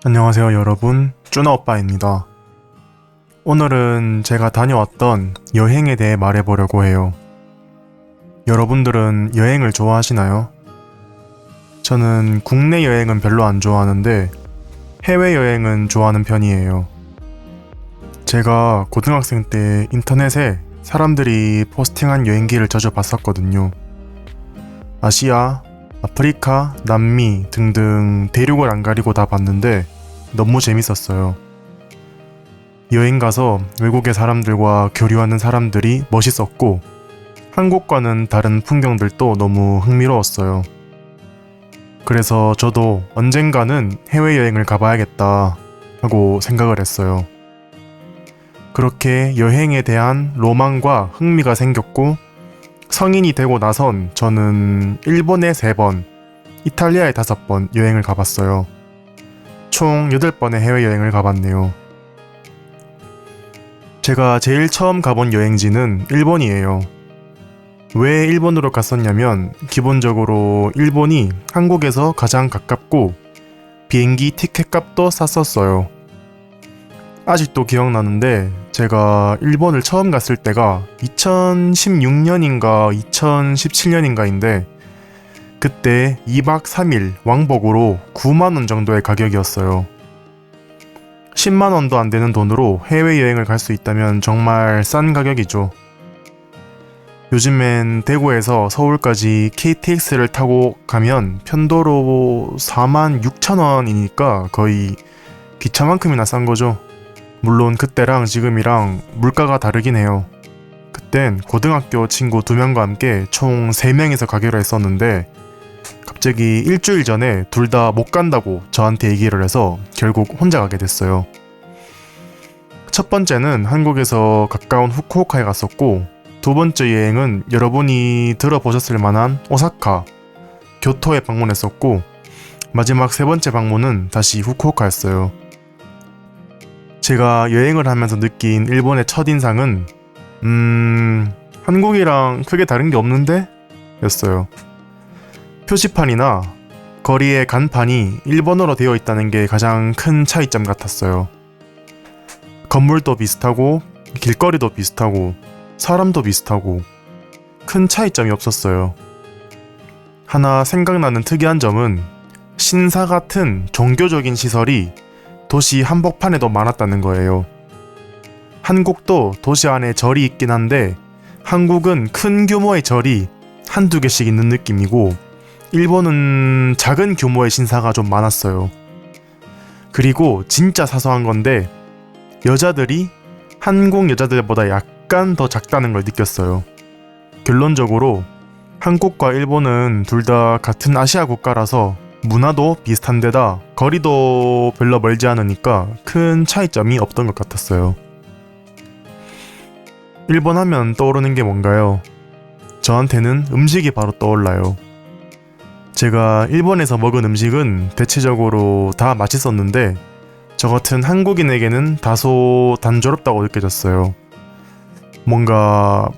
안녕하세요 여러분, 쭈나오빠입니다. 오늘은 제가 다녀왔던 여행에 대해 말해보려고 해요. 여러분들은 여행을 좋아하시나요? 저는 국내 여행은 별로 안 좋아하는데 해외여행은 좋아하는 편이에요. 제가 고등학생 때 인터넷에 사람들이 포스팅한 여행기를 자주 봤었거든요. 아시아, 아프리카, 남미 등등 대륙을 안 가리고 다 봤는데 너무 재밌었어요. 여행 가서 외국의 사람들과 교류하는 사람들이 멋있었고 한국과는 다른 풍경들도 너무 흥미로웠어요. 그래서 저도 언젠가는 해외여행을 가봐야겠다 하고 생각을 했어요. 그렇게 여행에 대한 로망과 흥미가 생겼고 성인이 되고 나선 저는 일본에 3번, 이탈리아에 5번 여행을 가봤어요. 총 8번의 해외여행을 가봤네요. 제가 제일 처음 가본 여행지는 일본이에요. 왜 일본으로 갔었냐면 기본적으로 일본이 한국에서 가장 가깝고 비행기 티켓 값도 쌌었어요. 아직도 기억나는데 제가 일본을 처음 갔을 때가 2016년인가 2017년인가인데 그때 2박 3일 왕복으로 9만원 정도의 가격이었어요. 10만원도 안 되는 돈으로 해외여행을 갈 수 있다면 정말 싼 가격이죠. 요즘엔 대구에서 서울까지 KTX를 타고 가면 편도로 4만 6천원이니까 거의 기차만큼이나 싼 거죠. 물론 그때랑 지금이랑 물가가 다르긴 해요. 그땐 고등학교 친구 2명과 함께 총 3명이서 가기로 했었는데 갑자기 일주일 전에 둘 다 못 간다고 저한테 얘기를 해서 결국 혼자 가게 됐어요. 첫 번째는 한국에서 가까운 후쿠오카에 갔었고 2번째 여행은 여러분이 들어보셨을 만한 오사카, 교토에 방문했었고 마지막 3번째 방문은 다시 후쿠오카였어요. 제가 여행을 하면서 느낀 일본의 첫인상은 한국이랑 크게 다른 게 없는데? 였어요. 표지판이나 거리의 간판이 일본어로 되어 있다는 게 가장 큰 차이점 같았어요. 건물도 비슷하고 길거리도 비슷하고 사람도 비슷하고 큰 차이점이 없었어요. 하나 생각나는 특이한 점은 신사 같은 종교적인 시설이 도시 한복판에도 많았다는 거예요. 한국도 도시 안에 절이 있긴 한데 한국은 큰 규모의 절이 한두 개씩 있는 느낌이고 일본은 작은 규모의 신사가 좀 많았어요. 그리고 진짜 사소한 건데 여자들이 한국 여자들보다 약간 더 작다는 걸 느꼈어요. 결론적으로 한국과 일본은 둘 다 같은 아시아 국가라서 문화도 비슷한 데다 거리도 별로 멀지 않으니까 큰 차이점이 없던 것 같았어요. 일본 하면 떠오르는 게 뭔가요? 저한테는 음식이 바로 떠올라요. 제가 일본에서 먹은 음식은 대체적으로 다 맛있었는데 저 같은 한국인에게는 다소 단조롭다고 느껴졌어요. 뭔가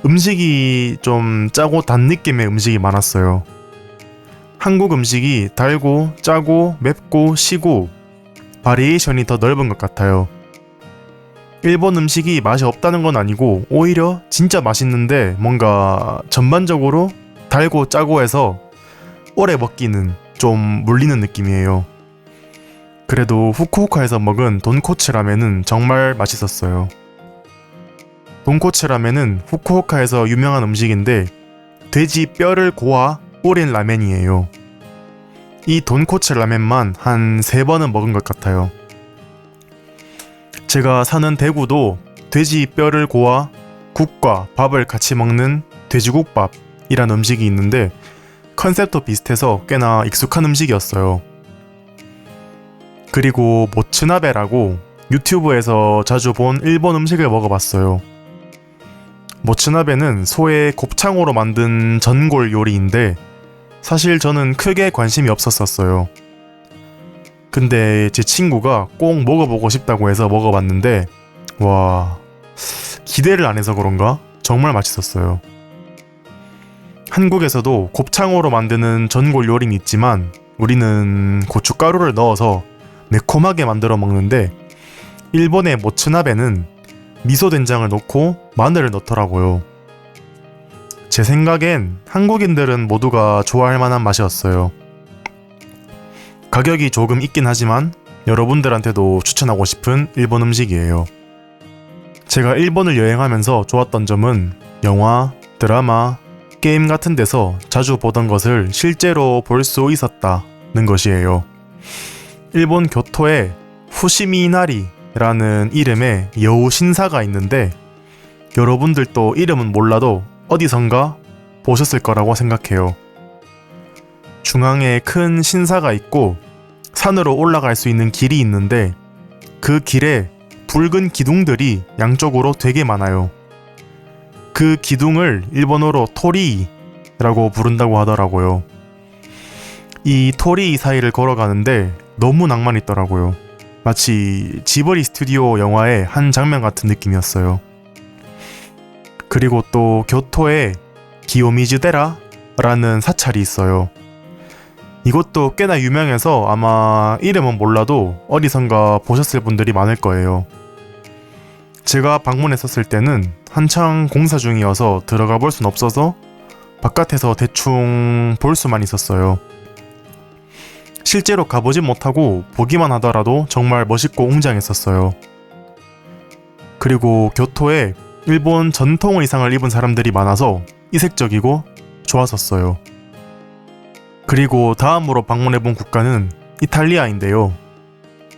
음식이 좀 짜고 단 느낌의 음식이 많았어요. 한국 음식이 달고 짜고 맵고 시고 바리에이션이 더 넓은 것 같아요. 일본 음식이 맛이 없다는 건 아니고 오히려 진짜 맛있는데 뭔가 전반적으로 달고 짜고 해서 오래 먹기는 좀 물리는 느낌이에요. 그래도 후쿠오카에서 먹은 돈코츠 라멘은 정말 맛있었어요. 돈코츠 라멘은 후쿠오카에서 유명한 음식인데 돼지 뼈를 고아 우린 라멘이에요. 이 돈코츠 라멘만 한 3번은 먹은 것 같아요. 제가 사는 대구도 돼지 뼈를 고아 국과 밥을 같이 먹는 돼지국밥이란 음식이 있는데 컨셉도 비슷해서 꽤나 익숙한 음식이었어요. 그리고 모츠나베라고 유튜브에서 자주 본 일본 음식을 먹어봤어요. 모츠나베는 소의 곱창으로 만든 전골 요리인데 사실 저는 크게 관심이 없었어요. 근데 제 친구가 꼭 먹어보고 싶다고 해서 먹어봤는데 와, 기대를 안 해서 그런가? 정말 맛있었어요. 한국에서도 곱창으로 만드는 전골 요리는 있지만 우리는 고춧가루를 넣어서 매콤하게 만들어 먹는데 일본의 모츠나베는 미소된장을 넣고 마늘을 넣더라고요. 제 생각엔 한국인들은 모두가 좋아할 만한 맛이었어요. 가격이 조금 있긴 하지만 여러분들한테도 추천하고 싶은 일본 음식이에요. 제가 일본을 여행하면서 좋았던 점은 영화, 드라마, 게임 같은 데서 자주 보던 것을 실제로 볼 수 있었다는 것이에요. 일본 교토에 후시미나리라는 이름의 여우 신사가 있는데 여러분들도 이름은 몰라도 어디선가 보셨을 거라고 생각해요. 중앙에 큰 신사가 있고 산으로 올라갈 수 있는 길이 있는데 그 길에 붉은 기둥들이 양쪽으로 되게 많아요. 그 기둥을 일본어로 토리이라고 부른다고 하더라고요. 이 토리이 사이를 걸어가는데 너무 낭만 있더라고요. 마치 지브리 스튜디오 영화의 한 장면 같은 느낌이었어요. 그리고 또 교토에 기요미즈데라라는 사찰이 있어요. 이것도 꽤나 유명해서 아마 이름은 몰라도 어디선가 보셨을 분들이 많을 거예요. 제가 방문했었을 때는 한창 공사 중이어서 들어가 볼 순 없어서 바깥에서 대충 볼 수만 있었어요. 실제로 가보진 못하고 보기만 하더라도 정말 멋있고 웅장했었어요. 그리고 교토에 일본 전통 의상을 입은 사람들이 많아서 이색적이고 좋았었어요. 그리고 다음으로 방문해본 국가는 이탈리아인데요.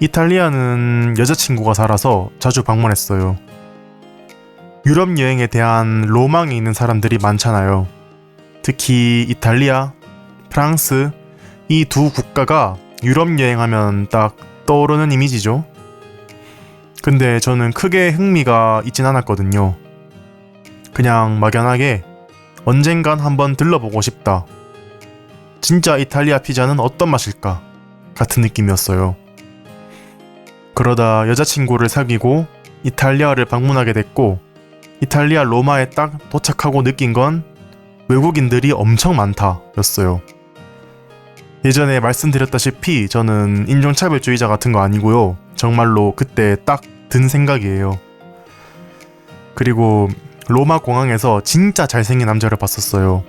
이탈리아는 여자친구가 살아서 자주 방문했어요. 유럽 여행에 대한 로망이 있는 사람들이 많잖아요. 특히 이탈리아, 프랑스 이 두 국가가 유럽 여행하면 딱 떠오르는 이미지죠. 근데 저는 크게 흥미가 있진 않았거든요. 그냥 막연하게 언젠간 한번 들러보고 싶다. 진짜 이탈리아 피자는 어떤 맛일까? 같은 느낌이었어요. 그러다 여자친구를 사귀고 이탈리아를 방문하게 됐고 이탈리아 로마에 딱 도착하고 느낀 건 외국인들이 엄청 많다 였어요. 예전에 말씀드렸다시피 저는 인종차별주의자 같은 거 아니고요. 정말로 그때 딱 든 생각이에요. 그리고 로마 공항에서 진짜 잘생긴 남자를 봤었어요.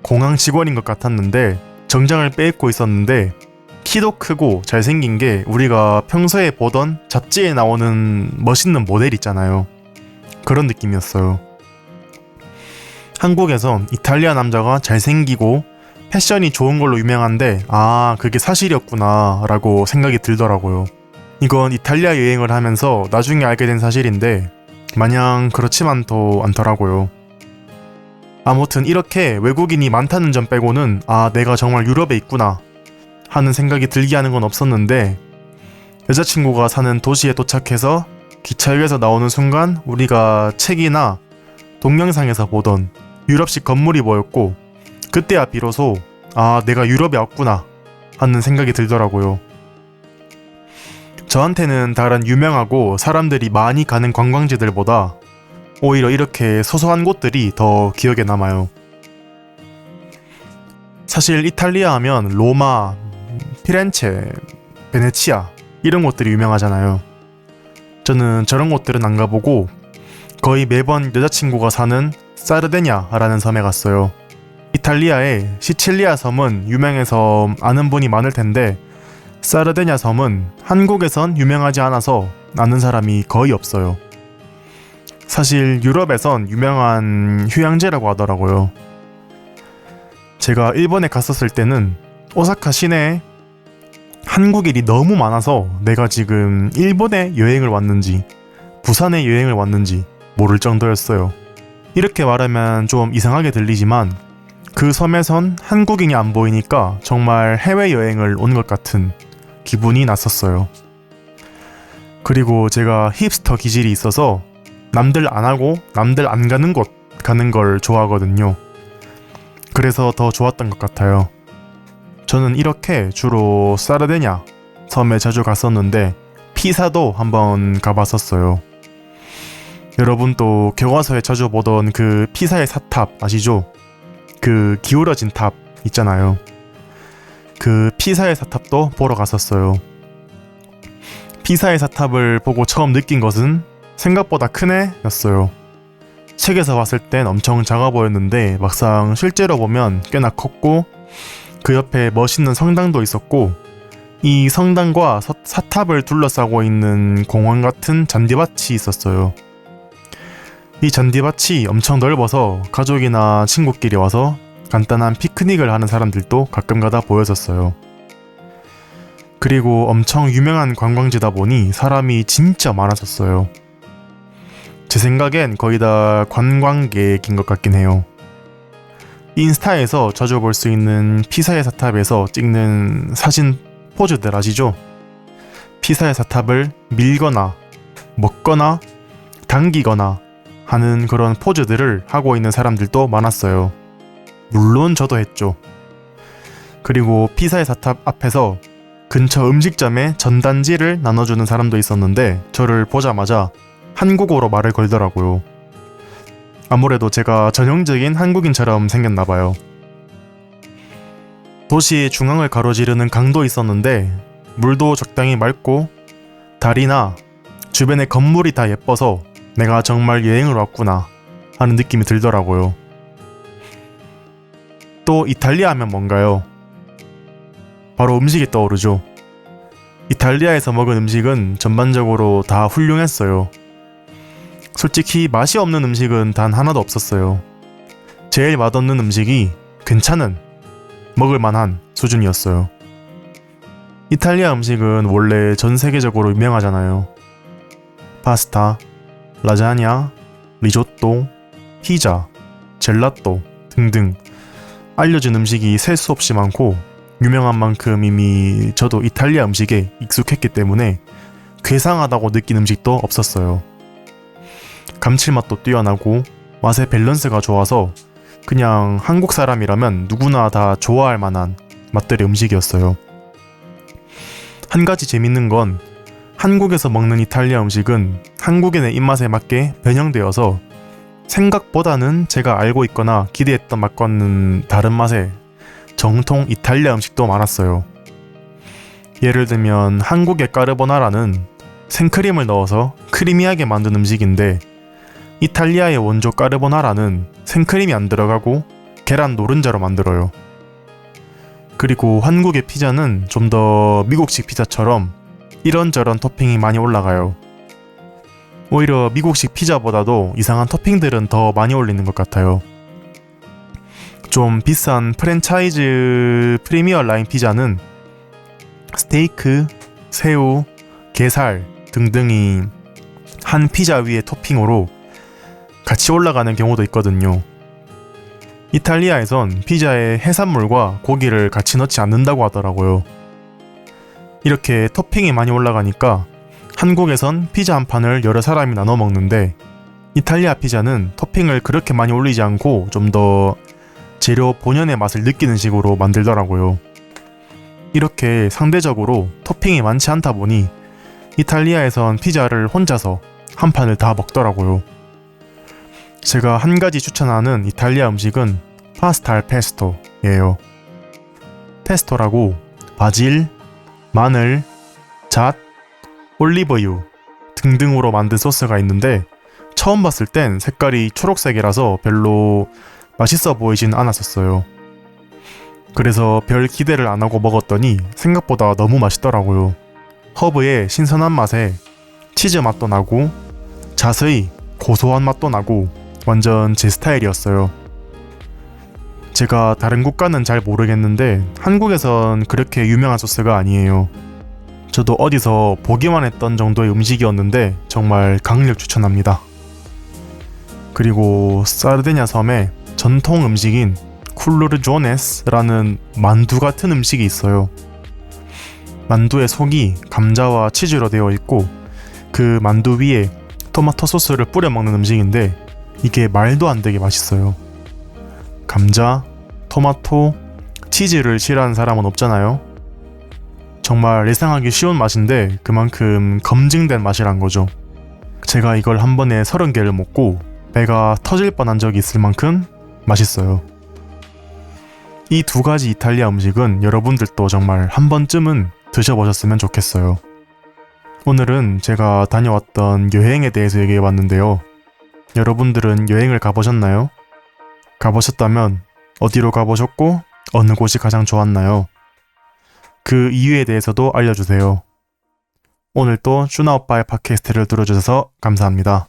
공항 직원인 것 같았는데 정장을 빼입고 있었는데 키도 크고 잘생긴 게 우리가 평소에 보던 잡지에 나오는 멋있는 모델 있잖아요. 그런 느낌이었어요. 한국에선 이탈리아 남자가 잘생기고 패션이 좋은 걸로 유명한데 그게 사실이었구나 라고 생각이 들더라고요. 이건 이탈리아 여행을 하면서 나중에 알게 된 사실인데 마냥 그렇지만도 않더라고요. 아무튼 이렇게 외국인이 많다는 점 빼고는 내가 정말 유럽에 있구나 하는 생각이 들게 하는 건 없었는데 여자친구가 사는 도시에 도착해서 기차역에서 나오는 순간 우리가 책이나 동영상에서 보던 유럽식 건물이 보였고 그때야 비로소 내가 유럽에 왔구나 하는 생각이 들더라고요. 저한테는 다른 유명하고 사람들이 많이 가는 관광지들보다 오히려 이렇게 소소한 곳들이 더 기억에 남아요. 사실 이탈리아 하면 로마, 피렌체, 베네치아 이런 곳들이 유명하잖아요. 저는 저런 곳들은 안 가보고 거의 매번 여자친구가 사는 사르데냐라는 섬에 갔어요. 이탈리아의 시칠리아 섬은 유명해서 아는 분이 많을 텐데 사르데냐 섬은 한국에선 유명하지 않아서 아는 사람이 거의 없어요. 사실 유럽에선 유명한 휴양지라고 하더라고요. 제가 일본에 갔었을 때는 오사카 시내에 한국인이 너무 많아서 내가 지금 일본에 여행을 왔는지 부산에 여행을 왔는지 모를 정도였어요. 이렇게 말하면 좀 이상하게 들리지만 그 섬에선 한국인이 안 보이니까 정말 해외여행을 온 것 같은 기분이 났었어요. 그리고 제가 힙스터 기질이 있어서 남들 안 하고 남들 안 가는 곳 가는 걸 좋아하거든요. 그래서 더 좋았던 것 같아요. 저는 이렇게 주로 사르데냐 섬에 자주 갔었는데 피사도 한번 가봤었어요. 여러분 또 교과서에 자주 보던 그 피사의 사탑 아시죠? 그 기울어진 탑 있잖아요. 그 피사의 사탑도 보러 갔었어요. 피사의 사탑을 보고 처음 느낀 것은 생각보다 크네 였어요. 책에서 봤을 땐 엄청 작아 보였는데 막상 실제로 보면 꽤나 컸고 그 옆에 멋있는 성당도 있었고 이 성당과 사탑을 둘러싸고 있는 공원 같은 잔디밭이 있었어요. 이 잔디밭이 엄청 넓어서 가족이나 친구끼리 와서 간단한 피크닉을 하는 사람들도 가끔가다 보였었어요. 그리고 엄청 유명한 관광지다 보니 사람이 진짜 많았었어요. 제 생각엔 거의 다 관광객인 것 같긴 해요. 인스타에서 자주 볼 수 있는 피사의 사탑에서 찍는 사진 포즈들 아시죠? 피사의 사탑을 밀거나 먹거나 당기거나 하는 그런 포즈들을 하고 있는 사람들도 많았어요. 물론 저도 했죠. 그리고 피사의 사탑 앞에서 근처 음식점에 전단지를 나눠주는 사람도 있었는데 저를 보자마자 한국어로 말을 걸더라고요. 아무래도 제가 전형적인 한국인처럼 생겼나봐요. 도시의 중앙을 가로지르는 강도 있었는데 물도 적당히 맑고 달이나 주변의 건물이 다 예뻐서 내가 정말 여행을 왔구나 하는 느낌이 들더라고요. 또 이탈리아 하면 뭔가요? 바로 음식이 떠오르죠. 이탈리아에서 먹은 음식은 전반적으로 다 훌륭했어요. 솔직히 맛이 없는 음식은 단 하나도 없었어요. 제일 맛없는 음식이 괜찮은, 먹을만한 수준이었어요. 이탈리아 음식은 원래 전 세계적으로 유명하잖아요. 파스타, 라자냐, 리조또, 피자, 젤라또 등등 알려진 음식이 셀 수 없이 많고 유명한 만큼 이미 저도 이탈리아 음식에 익숙했기 때문에 괴상하다고 느낀 음식도 없었어요. 감칠맛도 뛰어나고 맛의 밸런스가 좋아서 그냥 한국 사람이라면 누구나 다 좋아할 만한 맛들의 음식이었어요. 한 가지 재밌는 건 한국에서 먹는 이탈리아 음식은 한국인의 입맛에 맞게 변형되어서 생각보다는 제가 알고 있거나 기대했던 맛과는 다른 맛의 정통 이탈리아 음식도 많았어요. 예를 들면 한국의 까르보나라는 생크림을 넣어서 크리미하게 만든 음식인데 이탈리아의 원조 까르보나라는 생크림이 안 들어가고 계란 노른자로 만들어요. 그리고 한국의 피자는 좀 더 미국식 피자처럼 이런저런 토핑이 많이 올라가요. 오히려 미국식 피자보다도 이상한 토핑들은 더 많이 올리는 것 같아요. 좀 비싼 프랜차이즈 프리미어 라인 피자는 스테이크, 새우, 게살 등등이 한 피자 위에 토핑으로 같이 올라가는 경우도 있거든요. 이탈리아에선 피자에 해산물과 고기를 같이 넣지 않는다고 하더라고요. 이렇게 토핑이 많이 올라가니까 한국에선 피자 한 판을 여러 사람이 나눠 먹는데 이탈리아 피자는 토핑을 그렇게 많이 올리지 않고 좀 더 재료 본연의 맛을 느끼는 식으로 만들더라고요. 이렇게 상대적으로 토핑이 많지 않다 보니 이탈리아에선 피자를 혼자서 한 판을 다 먹더라고요. 제가 한 가지 추천하는 이탈리아 음식은 파스타 알 페스토예요. 페스토라고 바질, 마늘, 잣, 올리브유 등등으로 만든 소스가 있는데 처음 봤을 땐 색깔이 초록색이라서 별로 맛있어 보이진 않았었어요. 그래서 별 기대를 안 하고 먹었더니 생각보다 너무 맛있더라고요. 허브의 신선한 맛에 치즈 맛도 나고 잣의 고소한 맛도 나고 완전 제 스타일이었어요. 제가 다른 국가는 잘 모르겠는데 한국에선 그렇게 유명한 소스가 아니에요. 저도 어디서 보기만 했던 정도의 음식이었는데 정말 강력 추천합니다. 그리고 사르디냐 섬에 전통 음식인 쿨루르조네스라는 만두 같은 음식이 있어요. 만두의 속이 감자와 치즈로 되어 있고 그 만두 위에 토마토 소스를 뿌려 먹는 음식인데 이게 말도 안 되게 맛있어요. 감자, 토마토, 치즈를 싫어하는 사람은 없잖아요. 정말 예상하기 쉬운 맛인데 그만큼 검증된 맛이란 거죠. 제가 이걸 한 번에 30개를 먹고 배가 터질 뻔한 적이 있을 만큼 맛있어요. 이 두 가지 이탈리아 음식은 여러분들도 정말 한 번쯤은 드셔보셨으면 좋겠어요. 오늘은 제가 다녀왔던 여행에 대해서 얘기해봤는데요. 여러분들은 여행을 가보셨나요? 가보셨다면 어디로 가보셨고 어느 곳이 가장 좋았나요? 그 이유에 대해서도 알려주세요. 오늘 또 쭈나 오빠의 팟캐스트를 들어주셔서 감사합니다.